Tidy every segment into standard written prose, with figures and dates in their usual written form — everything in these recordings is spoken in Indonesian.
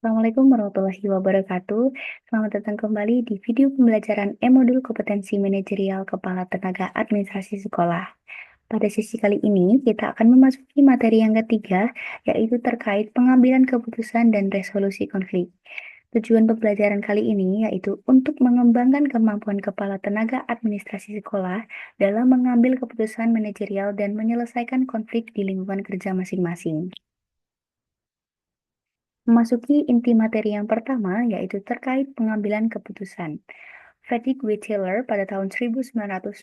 Assalamualaikum warahmatullahi wabarakatuh. Selamat datang kembali di video pembelajaran e-modul kompetensi manajerial kepala tenaga administrasi sekolah. Pada sesi kali ini, kita akan memasuki materi yang ketiga, yaitu terkait pengambilan keputusan dan resolusi konflik. Tujuan pembelajaran kali ini yaitu untuk mengembangkan kemampuan kepala tenaga administrasi sekolah dalam mengambil keputusan manajerial dan menyelesaikan konflik di lingkungan kerja masing-masing. Memasuki inti materi yang pertama, yaitu terkait pengambilan keputusan. Frederick W. Taylor pada tahun 1998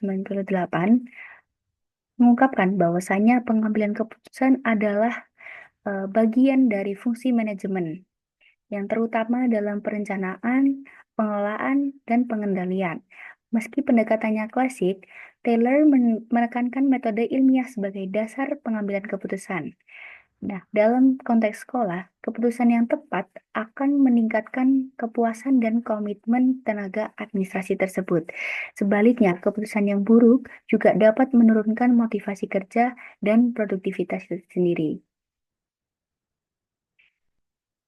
mengungkapkan bahwasanya pengambilan keputusan adalah bagian dari fungsi manajemen, yang terutama dalam perencanaan, pengelolaan, dan pengendalian. Meski pendekatannya klasik, Taylor menekankan metode ilmiah sebagai dasar pengambilan keputusan. Nah, dalam konteks sekolah, keputusan yang tepat akan meningkatkan kepuasan dan komitmen tenaga administrasi tersebut. Sebaliknya, keputusan yang buruk juga dapat menurunkan motivasi kerja dan produktivitas itu sendiri.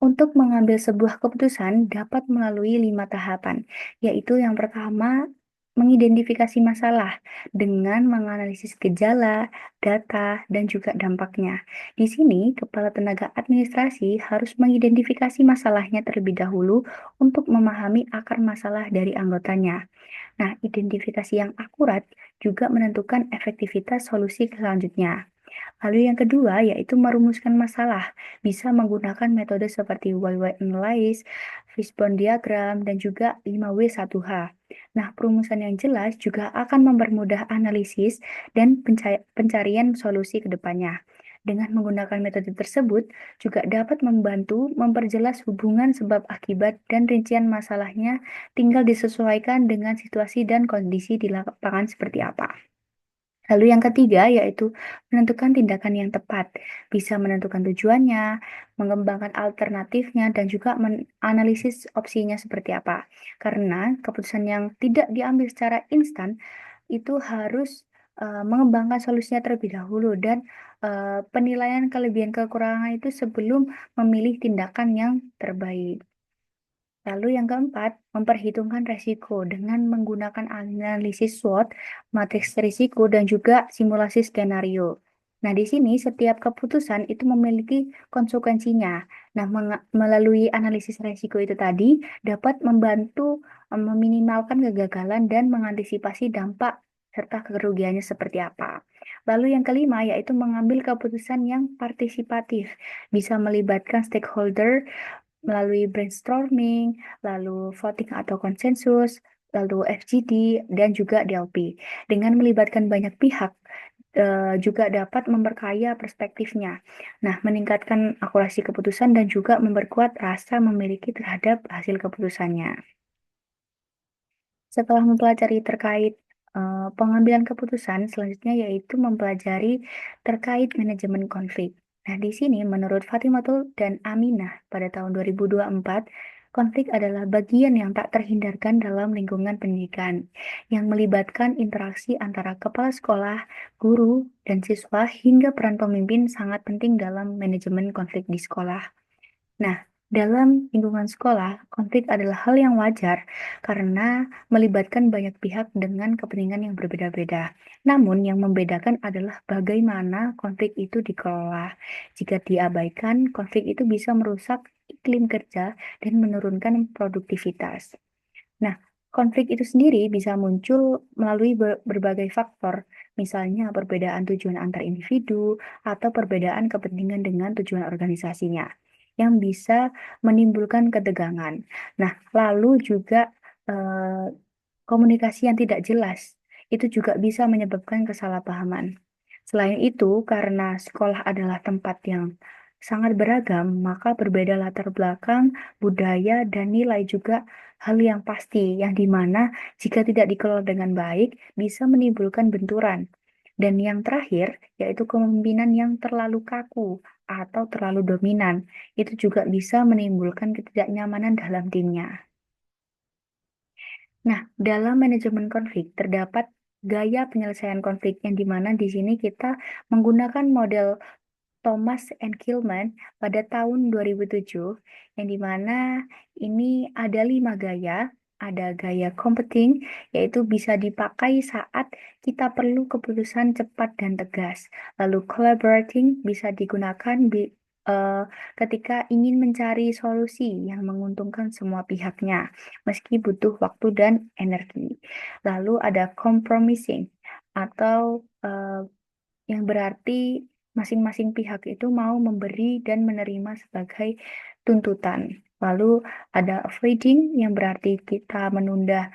Untuk mengambil sebuah keputusan dapat melalui 5 tahapan, yaitu yang pertama, mengidentifikasi masalah dengan menganalisis gejala, data, dan juga dampaknya. Di sini, kepala tenaga administrasi harus mengidentifikasi masalahnya terlebih dahulu untuk memahami akar masalah dari anggotanya. Nah, identifikasi yang akurat juga menentukan efektivitas solusi selanjutnya. Lalu yang kedua yaitu merumuskan masalah. Bisa menggunakan metode seperti why analysis, fishbone diagram, dan juga 5W1H. Nah, perumusan yang jelas juga akan mempermudah analisis dan pencarian solusi ke depannya. Dengan menggunakan metode tersebut, juga dapat membantu memperjelas hubungan sebab akibat dan rincian masalahnya tinggal disesuaikan dengan situasi dan kondisi di lapangan seperti apa. Lalu yang ketiga yaitu menentukan tindakan yang tepat, bisa menentukan tujuannya, mengembangkan alternatifnya, dan juga menganalisis opsinya seperti apa. Karena keputusan yang tidak diambil secara instan itu harus mengembangkan solusinya terlebih dahulu dan penilaian kelebihan kekurangan itu sebelum memilih tindakan yang terbaik. Lalu yang keempat, memperhitungkan resiko dengan menggunakan analisis SWOT, matriks risiko, dan juga simulasi skenario. Nah, di sini setiap keputusan itu memiliki konsekuensinya. Nah, melalui analisis resiko itu tadi dapat membantu meminimalkan kegagalan dan mengantisipasi dampak serta kerugiannya seperti apa. Lalu yang kelima yaitu mengambil keputusan yang partisipatif, bisa melibatkan stakeholder melalui brainstorming, lalu voting atau konsensus, lalu FGD, dan juga DLP. Dengan melibatkan banyak pihak, juga dapat memperkaya perspektifnya. Nah, meningkatkan akurasi keputusan dan juga memperkuat rasa memiliki terhadap hasil keputusannya. Setelah mempelajari terkait pengambilan keputusan, selanjutnya yaitu mempelajari terkait manajemen konflik. Nah, di sini menurut Fatimatul dan Aminah pada tahun 2024, konflik adalah bagian yang tak terhindarkan dalam lingkungan pendidikan, yang melibatkan interaksi antara kepala sekolah, guru, dan siswa hingga peran pemimpin sangat penting dalam manajemen konflik di sekolah. Nah, dalam lingkungan sekolah, konflik adalah hal yang wajar karena melibatkan banyak pihak dengan kepentingan yang berbeda-beda. Namun, yang membedakan adalah bagaimana konflik itu dikelola. Jika diabaikan, konflik itu bisa merusak iklim kerja dan menurunkan produktivitas. Nah, konflik itu sendiri bisa muncul melalui berbagai faktor, misalnya perbedaan tujuan antar individu atau perbedaan kepentingan dengan tujuan organisasinya, yang bisa menimbulkan ketegangan. Nah, lalu juga eh, komunikasi yang tidak jelas, itu juga bisa menyebabkan kesalahpahaman. Selain itu, karena sekolah adalah tempat yang sangat beragam, maka berbeda latar belakang, budaya, dan nilai juga hal yang pasti, yang dimana jika tidak dikelola dengan baik, bisa menimbulkan benturan. Dan yang terakhir, yaitu kepemimpinan yang terlalu kaku atau terlalu dominan, itu juga bisa menimbulkan ketidaknyamanan dalam timnya. Nah, dalam manajemen konflik terdapat gaya penyelesaian konflik yang dimana di sini kita menggunakan model Thomas and Gilman pada tahun 2007, yang dimana ini ada 5 gaya. Ada gaya competing, yaitu bisa dipakai saat kita perlu keputusan cepat dan tegas. Lalu collaborating bisa digunakan eh, ketika ingin mencari solusi yang menguntungkan semua pihaknya, meski butuh waktu dan energi. Lalu ada compromising atau yang berarti masing-masing pihak itu mau memberi dan menerima sebagai tuntutan. Lalu ada avoiding yang berarti kita menunda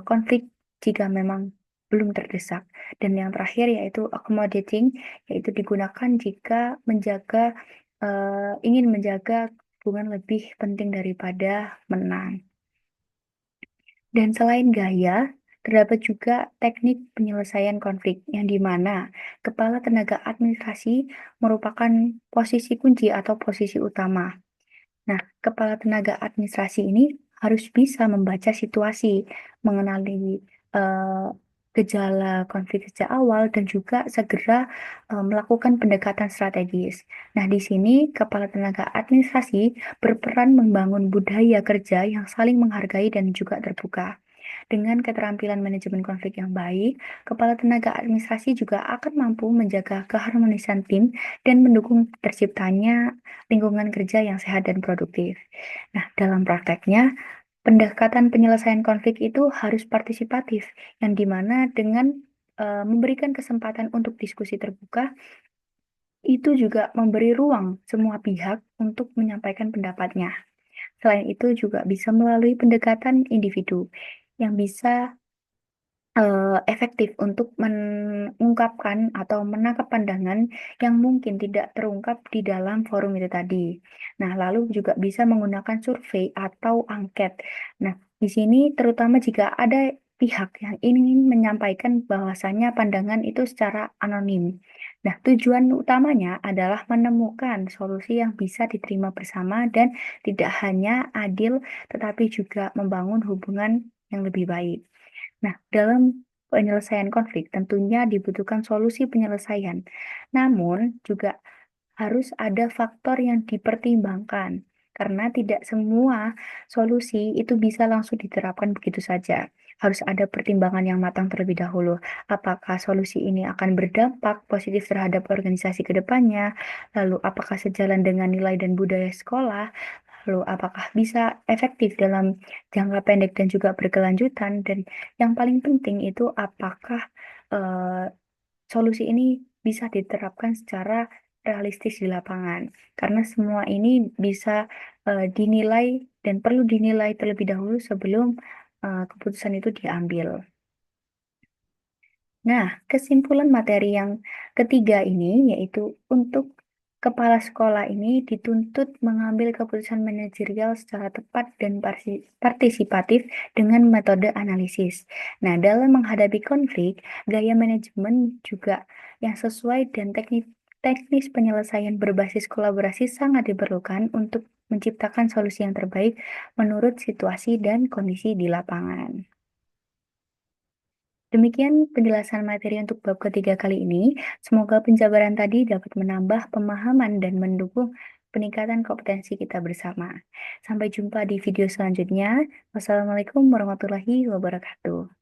konflik jika memang belum terdesak. Dan yang terakhir yaitu accommodating, yaitu digunakan jika ingin menjaga hubungan lebih penting daripada menang. Dan selain gaya, terdapat juga teknik penyelesaian konflik, yang dimana kepala tenaga administrasi merupakan posisi kunci atau posisi utama. Nah, kepala tenaga administrasi ini harus bisa membaca situasi, mengenali eh, gejala konflik sejak awal, dan juga segera melakukan pendekatan strategis. Nah, di sini kepala tenaga administrasi berperan membangun budaya kerja yang saling menghargai dan juga terbuka. Dengan keterampilan manajemen konflik yang baik, kepala tenaga administrasi juga akan mampu menjaga keharmonisan tim dan mendukung terciptanya lingkungan kerja yang sehat dan produktif. Nah, dalam prakteknya, pendekatan penyelesaian konflik itu harus partisipatif, yang dimana dengan memberikan kesempatan untuk diskusi terbuka, itu juga memberi ruang semua pihak untuk menyampaikan pendapatnya. Selain itu juga bisa melalui pendekatan individu yang bisa efektif untuk mengungkapkan atau menangkap pandangan yang mungkin tidak terungkap di dalam forum itu tadi. Nah, lalu juga bisa menggunakan survei atau angket. Nah, di sini terutama jika ada pihak yang ingin menyampaikan bahwasannya pandangan itu secara anonim. Nah, tujuan utamanya adalah menemukan solusi yang bisa diterima bersama dan tidak hanya adil, tetapi juga membangun hubungan yang lebih baik. Nah, dalam penyelesaian konflik tentunya dibutuhkan solusi penyelesaian. Namun, juga harus ada faktor yang dipertimbangkan, karena tidak semua solusi itu bisa langsung diterapkan begitu saja. Harus ada pertimbangan yang matang terlebih dahulu. Apakah solusi ini akan berdampak positif terhadap organisasi ke depannya? Lalu, apakah sejalan dengan nilai dan budaya sekolah? Lalu, apakah bisa efektif dalam jangka pendek dan juga berkelanjutan? Dan yang paling penting itu apakah eh, solusi ini bisa diterapkan secara realistis di lapangan. Karena semua ini bisa dinilai dan perlu dinilai terlebih dahulu sebelum keputusan itu diambil. Nah, kesimpulan materi yang ketiga ini yaitu untuk kepala sekolah ini dituntut mengambil keputusan manajerial secara tepat dan partisipatif dengan metode analisis. Nah, dalam menghadapi konflik, gaya manajemen juga yang sesuai dan teknis penyelesaian berbasis kolaborasi sangat diperlukan untuk menciptakan solusi yang terbaik menurut situasi dan kondisi di lapangan. Demikian penjelasan materi untuk bab ketiga kali ini. Semoga penjabaran tadi dapat menambah pemahaman dan mendukung peningkatan kompetensi kita bersama. Sampai jumpa di video selanjutnya. Wassalamualaikum warahmatullahi wabarakatuh.